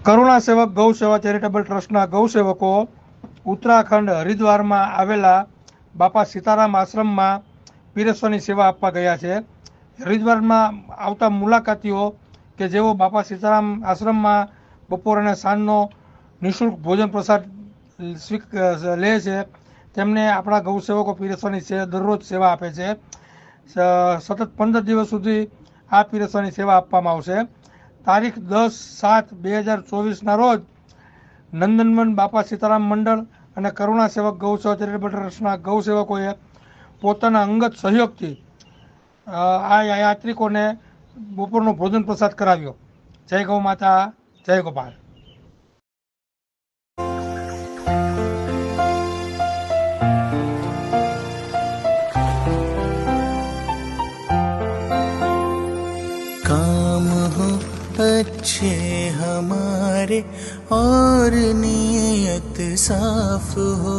કરુણા સેવક ગૌ સેવા ચેરિટેબલ ટ્રસ્ટના ગૌસેવકો ઉત્તરાખંડ હરિદ્વારમાં આવેલા બાપા સીતારામ આશ્રમમાં પીરસવાની સેવા આપવા ગયા છે. હરિદ્વારમાં આવતા મુલાકાતીઓ કે જેઓ બાપા સીતારામ આશ્રમમાં બપોર અને સાંજનો નિઃશુલ્ક ભોજન પ્રસાદ લે છે તેમને આપણા ગૌસેવકો પીરસવાની દરરોજ સેવા આપે છે. સતત 15 દિવસ સુધી આ પીરસવાની સેવા આપવામાં આવશે. તારીખ 10/7/2024ના રોજ નંદનવન બાપા સીતારામ મંડળ અને કરુણા સેવક ગૌ સેવા ચેરિટેબલ ટ્રસ્ટના ગૌસેવકોએ પોતાના અંગત સહયોગથી આ યાત્રિકોને બપોરનો ભોજન પ્રસાદ કરાવ્યો. જય ગૌ માતા, જય ગોપાલ. काम हो अच्छे हमारे और नीयत साफ हो,